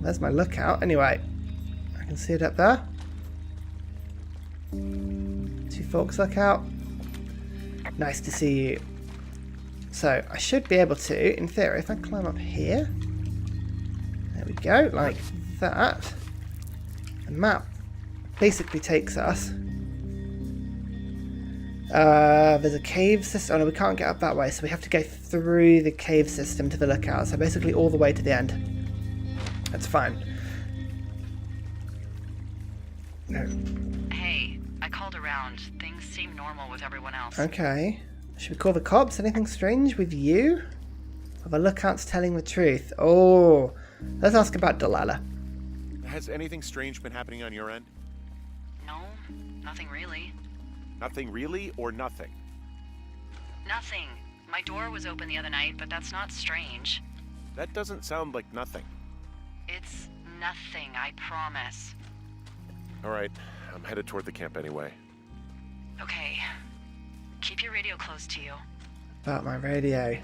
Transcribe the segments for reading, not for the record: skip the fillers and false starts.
there's my lookout. Anyway, I can see it up there. Two Forks lookout. Nice to see you. So I should be able to, in theory, if I climb up here. There we go, like that. The map basically takes us. There's a cave system. Oh no, we can't get up that way, so we have to go through the cave system to the lookout. So basically all the way to the end. That's fine. No. Hey, I called around. Things seem normal with everyone else. Okay. Should we call the cops? Anything strange with you? Are the lookouts telling the truth? Oh, let's ask about Delilah. Has anything strange been happening on your end? No, nothing really. Nothing really, or nothing? Nothing. My door was open the other night, but that's not strange. That doesn't sound like nothing. It's nothing, I promise. Alright, I'm headed toward the camp anyway. Okay. Keep your radio close to you. About my radio.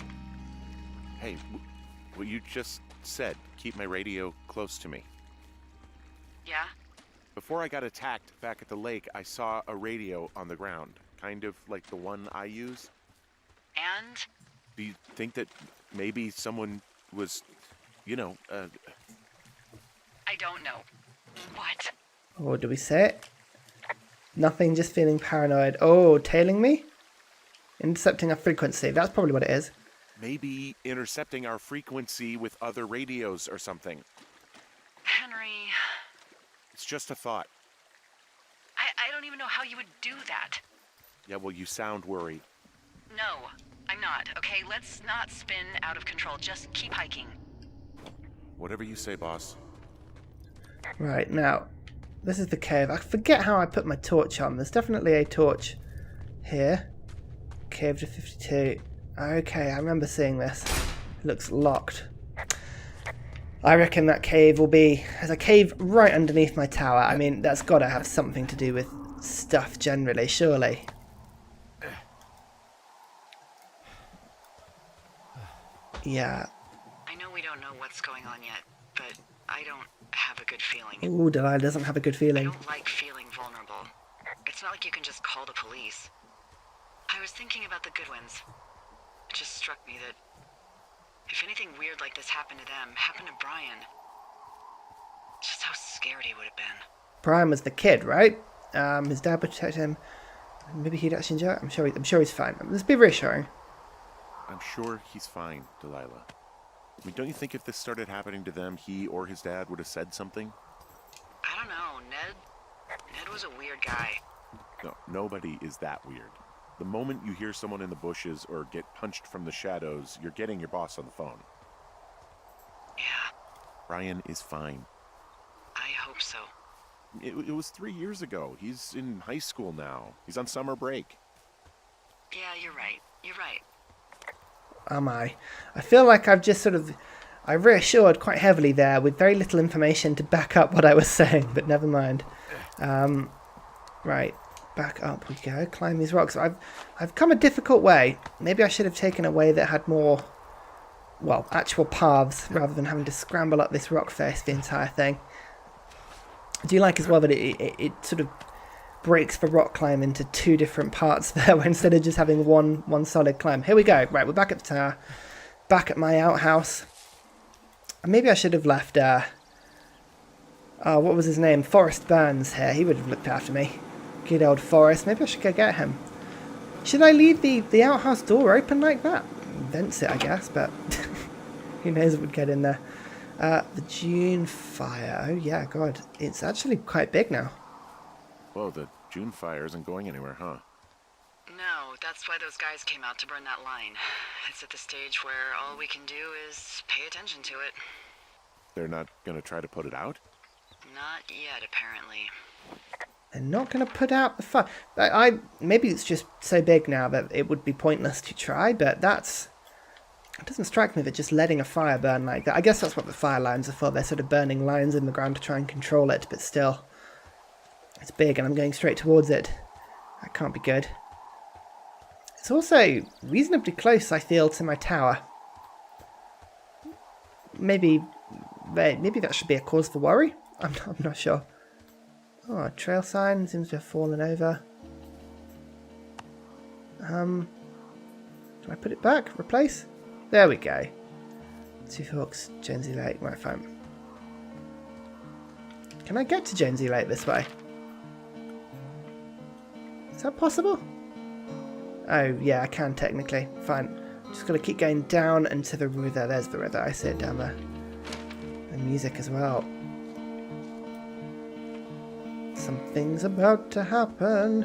Hey, what you just said, keep my radio close to me. Yeah? Before I got attacked back at the lake, I saw a radio on the ground. Kind of like the one I use. And? Do you think that maybe someone was, you know, I don't know. What? Or do we say it? Nothing, just feeling paranoid. Oh, tailing me? Intercepting our frequency. That's probably what it is. maybe intercepting our frequency with other radios or something? Henry... It's just a thought. I don't even know how you would do that. Yeah, well, you sound worried. No, I'm not. Okay, let's not spin out of control. Just keep hiking. Whatever you say, boss. Right, now, this is the cave. I forget how I put my torch on. There's definitely a torch here. Cave to 52. Okay, I remember seeing this. It looks locked. I reckon that cave will be... There's a cave right underneath my tower. I mean, that's got to have something to do with stuff generally, surely. Yeah. I know we don't know what's going on yet, but I don't have a good feeling. Ooh, Delilah doesn't have a good I feeling. don't like feeling vulnerable. It's not like you can just call the police. I was thinking about the Goodwins. It just struck me that if anything weird like this happened to them, happened to Brian, just how scared he would have been. Brian was the kid, right? His dad protected him. Maybe he'd actually enjoy it. I'm sure he's fine. Let's be reassuring. I'm sure he's fine, Delilah. I mean, don't you think if this started happening to them, he or his dad would have said something? I don't know, Ned was a weird guy. No, nobody is that weird. The moment you hear someone in the bushes or get punched from the shadows, you're getting your boss on the phone. Yeah, Brian is fine. I hope so. It was 3 years ago. He's in high school now. He's on summer break. Yeah, you're right. You're right. Am I? I feel like I've just sort of... I reassured quite heavily there with very little information to back up what I was saying, but never mind. Right, back up we go. Climb these rocks. I've come a difficult way. Maybe I should have taken a way that had more, well, actual paths rather than having to scramble up this rock face the entire thing. I do like as well that it sort of breaks the rock climb into two different parts there instead of just having one solid climb. Here we go. Right, we're back at the tower. Back at my outhouse. Maybe I should have left, what was his name? Forrest Burns here. He would have looked after me. Good old Forrest. Maybe I should go get him. Should I leave the outhouse door open like that? Vents it, I guess, but who knows what would get in there. The June fire. Oh, yeah, God. It's actually quite big now. Whoa, the June fire isn't going anywhere, huh? No, that's why those guys came out to burn that line. It's at the stage where all we can do is pay attention to it. They're not going to try to put it out? Not yet, apparently. They're not going to put out the fire. Maybe it's just so big now that it would be pointless to try, but that's... It doesn't strike me that just letting a fire burn like that. I guess that's what the fire lines are for. They're sort of burning lines in the ground to try and control it, but still. It's big and I'm going straight towards it. That can't be good. It's also reasonably close, I feel, to my tower. Maybe maybe that should be a cause for worry. I'm not sure. Oh, a trail sign seems to have fallen over. Do I put it back? Replace? There we go. Two Forks, Jonesy Lake. Right, fine. Can I get to Jonesy Lake this way? Is that possible? Oh, yeah, I can technically. Fine. Just got to keep going down into the river. There's the river. I see it down there. And music as well. Something's about to happen.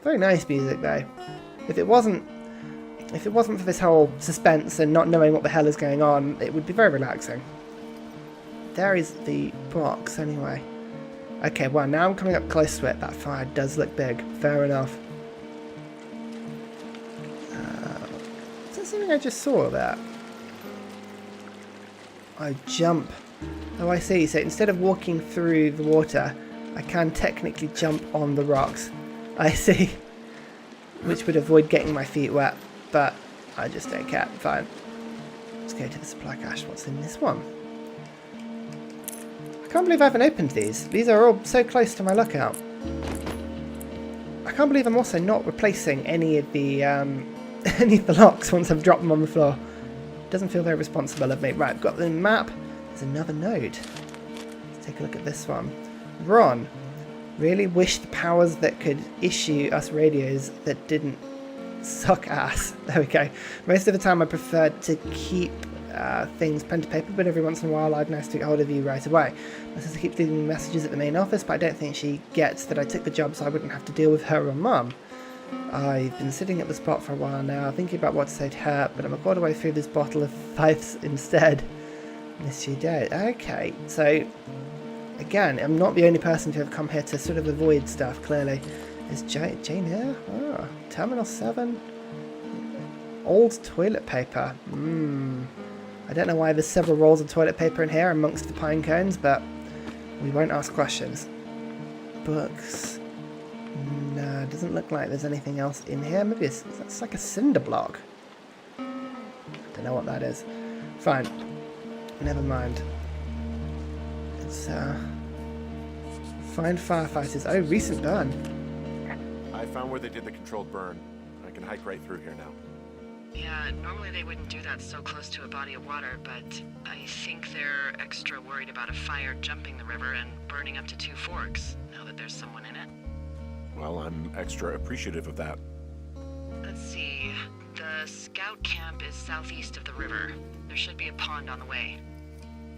Very nice music, though. If it wasn't for this whole suspense and not knowing what the hell is going on, it would be very relaxing. There is the box, anyway. Okay, well, now I'm coming up close to it. That fire does look big. Fair enough. Is that something I just saw there? I jump. Oh, I see. So instead of walking through the water, I can technically jump on the rocks. I see. Which would avoid getting my feet wet, but I just don't care. Fine. Let's go to the supply cache. What's in this one? I can't believe I haven't opened these. These are all so close to my lookout. I can't believe I'm also not replacing any of the locks once I've dropped them on the floor. Doesn't feel very responsible of me. Right, I've got the map. There's another node. Let's take a look at this one. Ron. Really wish the powers that could issue us radios that didn't suck ass. There we go. Most of the time I preferred to keep things pen to paper, but every once in a while I'd nice to get hold of you right away. I says to keep leaving messages at the main office, but I don't think she gets that I took the job so I wouldn't have to deal with her or Mum. I've been sitting at the spot for a while now, thinking about what to say to her, but I'm a quarter way through this bottle of Fifes instead. Miss you dead. Okay, so again, I'm not the only person to have come here to sort of avoid stuff, clearly. Is Jane here? Oh, Terminal 7? Old toilet paper. I don't know why there's several rolls of toilet paper in here amongst the pine cones, but we won't ask questions. Books. No, it doesn't look like there's anything else in here. Maybe it's like a cinder block. Don't know what that is. Fine. Never mind. It's find firefighters. Oh, recent burn. I found where they did the controlled burn. I can hike right through here now. Yeah, normally they wouldn't do that so close to a body of water, but I think they're extra worried about a fire jumping the river and burning up to Two Forks, now that there's someone in it. Well, I'm extra appreciative of that. Let's see. The scout camp is southeast of the river. There should be a pond on the way.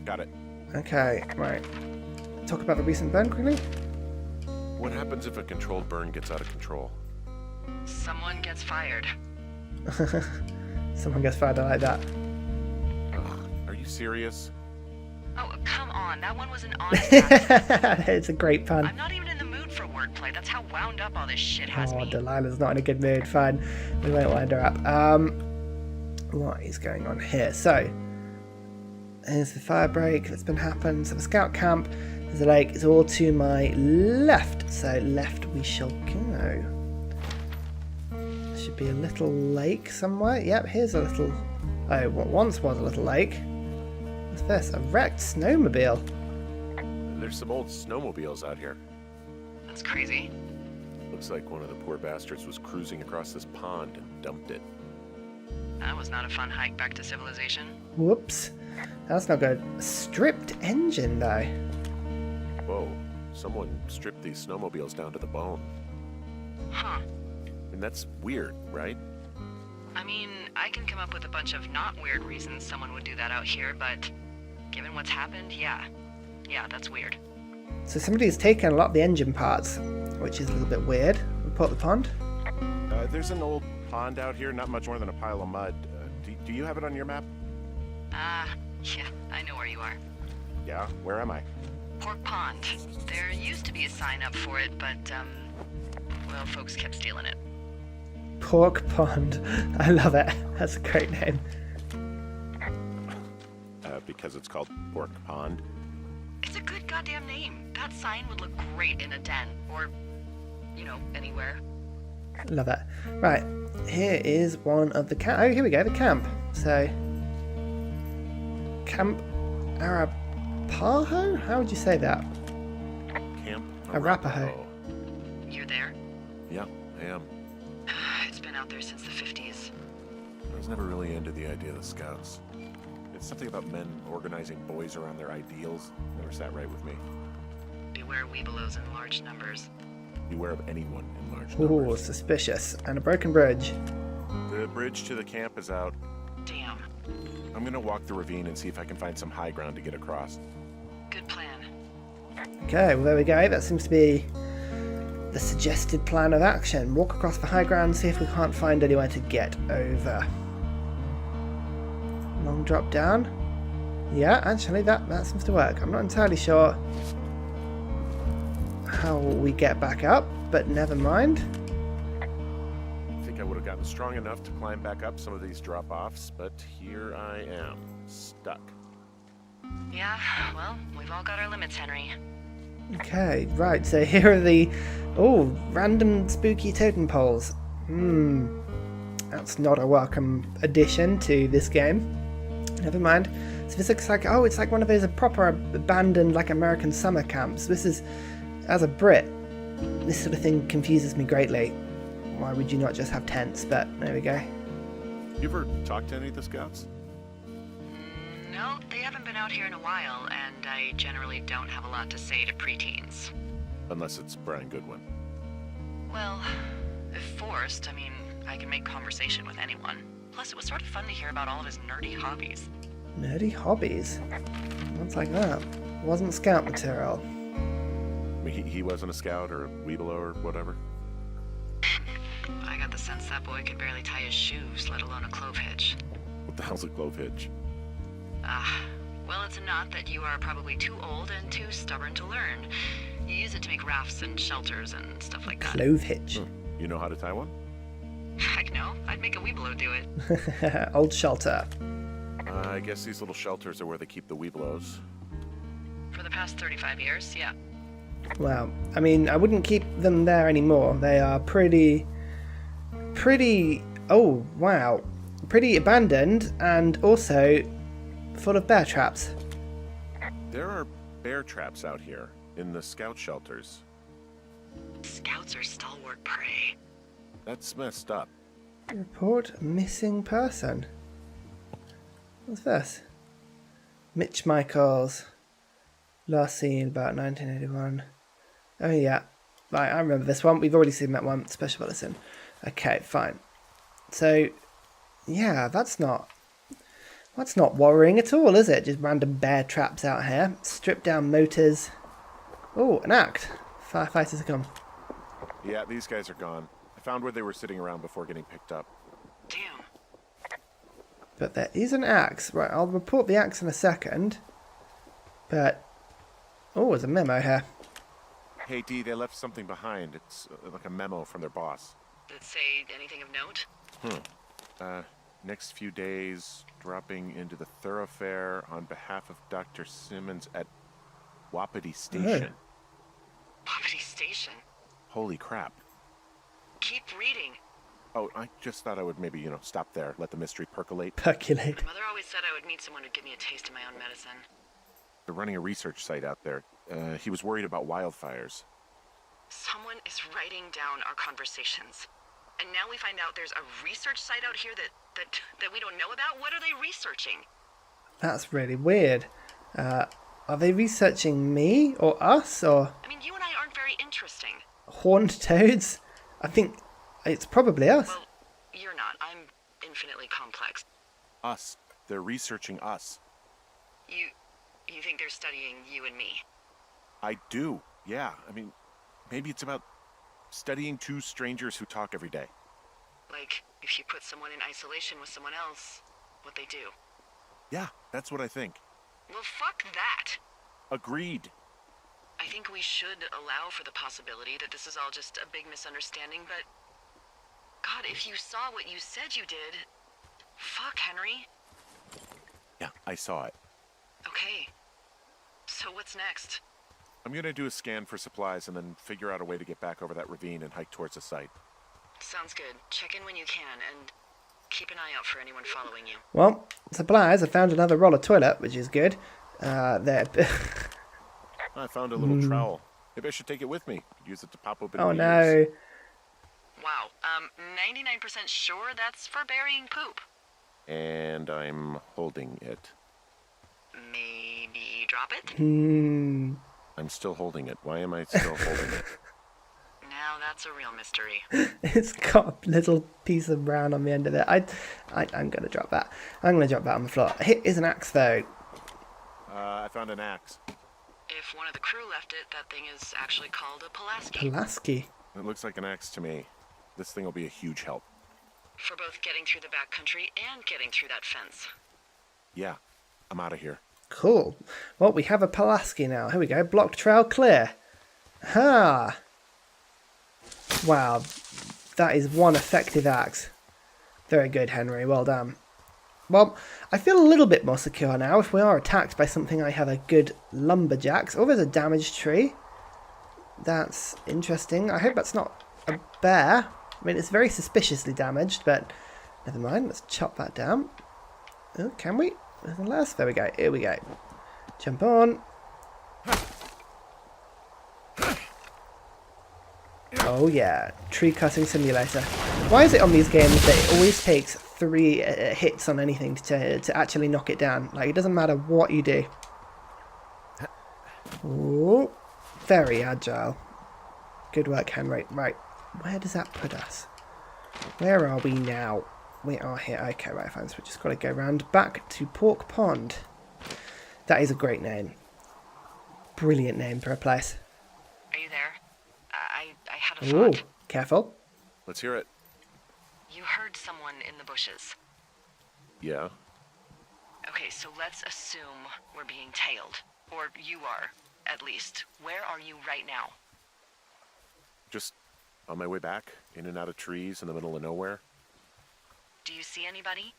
Got it. Okay, right. Talk about the recent burn quickly. What happens if a controlled burn gets out of control? Someone gets fired. Someone gets fired, I like that. Ugh, are you serious? Oh, come on. That one was an honest accident. It's a great pun. I'm not even in the mood for wordplay. That's how wound up all this shit has Oh, me. Delilah's not in a good mood. Fine. We won't wind her up. What is going on here? So, here's the fire break that's been happened. So the scout camp, there's a lake. It's all to my left. So left we shall go. There should be a little lake somewhere. Yep, here's a little... Oh, what once was a little lake. What's this? A wrecked snowmobile. There's some old snowmobiles out here. That's crazy. Looks like one of the poor bastards was cruising across this pond and dumped it. That was not a fun hike back to civilization. Whoops. That's not good. A stripped engine, though. Whoa, someone stripped these snowmobiles down to the bone. Huh. And that's weird, right? I mean, I can come up with a bunch of not weird reasons someone would do that out here, but given what's happened, yeah. Yeah, that's weird. So somebody's taken a lot of the engine parts, which is a little bit weird. Report the pond. There's an old pond out here, not much more than a pile of mud. Do you have it on your map? Yeah, I know where you are. Yeah, where am I? Pork Pond. There used to be a sign up for it, but, well, folks kept stealing it. Pork Pond. I love it. That's a great name. Because it's called Pork Pond. It's a good goddamn name. That sign would look great in a den, or, you know, anywhere. Love it. Right, here is one of the camp. Oh, here we go, the camp. So, Camp Arapaho? How would you say that? Camp Arapaho. You're there? Yeah, I am. It's been out there since the 50s. I was never really into the idea of the Scouts. It's something about men organizing boys around their ideals. Never sat right with me. Beware weebelows in large numbers. Beware of anyone in large Ooh, numbers. suspicious. And a broken bridge. The bridge to the camp is out. Damn. I'm gonna walk the ravine and see if I can find some high ground to get across. Good plan. Okay, well there we go. That seems to be the suggested plan of action. Walk across the high ground, see if we can't find anywhere to get over. Long drop down. Yeah, actually that seems to work. I'm not entirely sure how we get back up, but never mind. I think I would have gotten strong enough to climb back up some of these drop-offs, but here I am, stuck. Yeah, well, we've all got our limits, Henry. Okay, right, so here are the random spooky totem poles. That's not a welcome addition to this game. Never mind. So this looks like, it's like one of those proper abandoned, like, American summer camps. This is, as a Brit, this sort of thing confuses me greatly. Why would you not just have tents? But there we go. You ever talked to any of the Scouts? No, they haven't been out here in a while, and I generally don't have a lot to say to preteens. Unless it's Brian Goodwin. Well, if forced, I mean, I can make conversation with anyone. Plus, it was sort of fun to hear about all of his nerdy hobbies. Nerdy hobbies? What's like that? Wasn't scout material. I mean, he wasn't a scout or a weebelow or whatever. I got the sense that boy could barely tie his shoes, let alone a clove hitch. What the hell's a clove hitch? Well, it's a knot that you are probably too old and too stubborn to learn. You use it to make rafts and shelters and stuff like that. Clove hitch. You know how to tie one? Heck no, I'd make a weebelow do it. Old shelter. I guess these little shelters are where they keep the weebelows. For the past 35 years, yeah. Well, I mean, I wouldn't keep them there anymore. They are pretty, oh, wow. Pretty abandoned and also full of bear traps. There are bear traps out here in the scout shelters. Scouts are stalwart prey. That's messed up. Report missing person. What's this? Mitch Michaels. Last seen about 1981. Oh yeah. Right, I remember this one. We've already seen that one. Special bulletin. Okay, fine. So, yeah, that's not worrying at all, is it? Just random bear traps out here. Stripped down motors. Oh, an act. Firefighters have come. Yeah, these guys are gone. I found where they were sitting around before getting picked up. Damn. But there is an axe. Right, I'll report the axe in a second. But, there's a memo here. Hey, Dee, they left something behind. It's like a memo from their boss. Did it say anything of note? Next few days, dropping into the thoroughfare on behalf of Dr. Simmons at Wapiti Station. Wapiti Station? Holy crap. Keep reading. Oh, I just thought I would maybe, stop there, let the mystery percolate. Percolate. My mother always said I would meet someone who'd give me a taste of my own medicine. They're running a research site out there. He was worried about wildfires. Someone is writing down our conversations. And now we find out there's a research site out here that we don't know about? What are they researching? That's really weird. Are they researching me or us or I mean, you and I aren't very interesting. horned toads? I think it's probably us. Well, you're not. I'm infinitely complex. Us. They're researching us. You think they're studying you and me? I do. Yeah. I mean, maybe it's about studying two strangers who talk every day. Like, if you put someone in isolation with someone else, what they do. Yeah, that's what I think. Well, fuck that. Agreed. I think we should allow for the possibility that this is all just a big misunderstanding, but... God, if you saw what you said you did... Fuck, Henry. Yeah, I saw it. Okay. So what's next? I'm gonna do a scan for supplies and then figure out a way to get back over that ravine and hike towards the site. Sounds good. Check in when you can, and keep an eye out for anyone following you. Well, supplies. I found another roll of toilet, which is good. There. I found a little trowel. Maybe I should take it with me. Could use it to pop open Oh ears. no. Wow, 99% sure that's for burying poop. And I'm holding it. Maybe drop it? I'm still holding it. Why am I still holding it? Now that's a real mystery. It's got a little piece of brown on the end of it. I'm gonna drop that. I'm gonna drop that on the floor. Here is an axe though. I found an axe. If one of the crew left it, that thing is actually called a Pulaski. Pulaski. It looks like an axe to me. This thing will be a huge help. For both getting through the backcountry and getting through that fence. Yeah, I'm out of here. Cool. Well, we have a Pulaski now. Here we go. Blocked trail clear. Ha! Wow. That is one effective axe. Very good, Henry. Well done. Well, I feel a little bit more secure now. If we are attacked by something, I have a good lumberjacks. Oh, there's a damaged tree. That's interesting. I hope that's not a bear. I mean, it's very suspiciously damaged, but never mind. Let's chop that down. Oh, can we? Last. There we go. Here we go. Jump on. Oh yeah, tree cutting simulator. Why is it on these games that it always takes 3 hits on anything to actually knock it down? Like, it doesn't matter what you do. Ooh, very agile. Good work, Henry. Right, where does that put us? Where are we now? We are here. Okay, right, fine. So we just got to go round back to Pork Pond. That is a great name. Brilliant name for a place. Are you there? I had a Ooh, thought. careful. Let's hear it. You heard someone in the bushes. Yeah. Okay, so let's assume we're being tailed. Or you are, at least. Where are you right now? Just on my way back, in and out of trees in the middle of nowhere. Do you see anybody?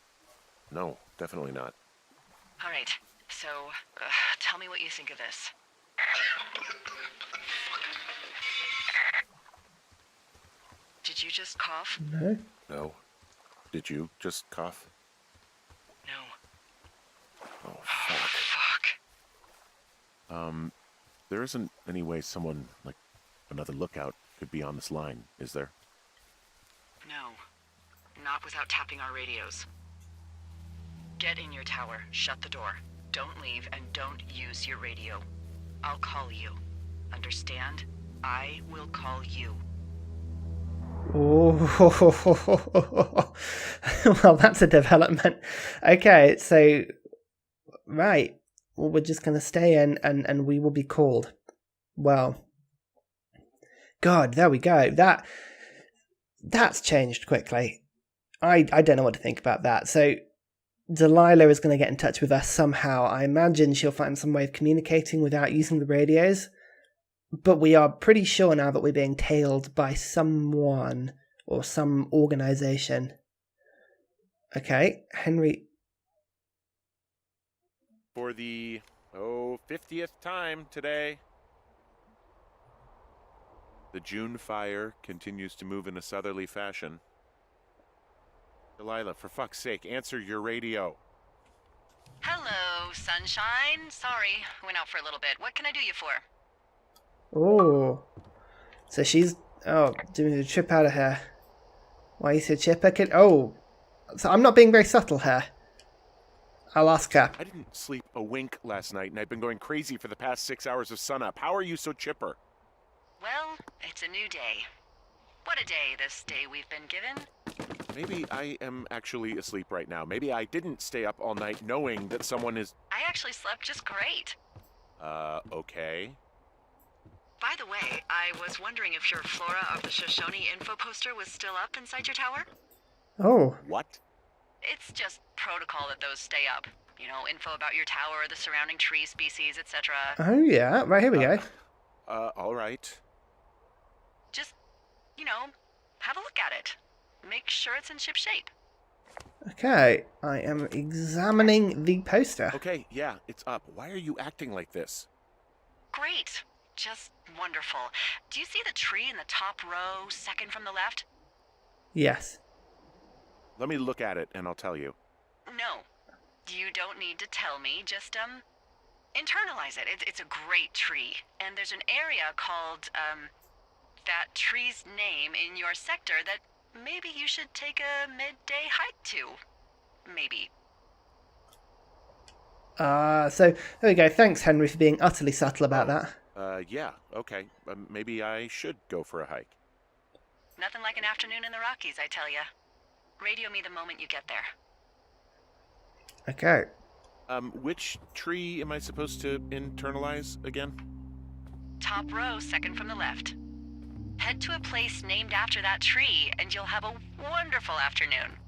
No, definitely not. All right, so tell me what you think of this. Did you just cough? No. No. Did you just cough? No. Oh, fuck. Fuck. There isn't any way someone, like another lookout, could be on this line, is there? No. Not without tapping our radios. Get in your tower, shut the door. Don't leave, and don't use your radio. I'll call you. Understand? I will call you. Oh, well, that's a development. Okay, so, right. Well, we're just going to stay in and we will be called. Well, God, there we go. That's changed quickly. I don't know what to think about that. So, Delilah is going to get in touch with us somehow. I imagine she'll find some way of communicating without using the radios. But we are pretty sure now that we're being tailed by someone or some organization. Okay, Henry. For the, 50th time today. The June fire continues to move in a southerly fashion. Delilah, for fuck's sake, answer your radio. Hello, sunshine. Sorry, went out for a little bit. What can I do you for? Oh. So she's, doing a trip out of here. Why you so chipper? So I'm not being very subtle here. I'll ask her. I didn't sleep a wink last night, and I've been going crazy for the past 6 hours of sunup. How are you so chipper? Well, it's a new day. What a day, this day we've been given. Maybe I am actually asleep right now. Maybe I didn't stay up all night knowing that someone is... I actually slept just great. Okay. By the way, I was wondering if your Flora of the Shoshone info poster was still up inside your tower? Oh. What? It's just protocol that those stay up. You know, info about your tower, the surrounding tree species, etc. Oh, yeah. Right, here we go. All right. Just, have a look at it. Make sure it's in ship shape. Okay, I am examining the poster. Okay, yeah, it's up. Why are you acting like this? Great. Just wonderful. Do you see the tree in the top row, second from the left? Yes. Let me look at it and I'll tell you. No, you don't need to tell me. Just, internalize it. It's a great tree. And there's an area called, that tree's name in your sector that maybe you should take a midday hike to. Maybe. So there we go. Thanks, Henry, for being utterly subtle about that. Yeah, okay. Maybe I should go for a hike. Nothing like an afternoon in the Rockies, I tell ya. Radio me the moment you get there. Okay. Which tree am I supposed to internalize again? Top row, second from the left. Head to a place named after that tree, and you'll have a wonderful afternoon.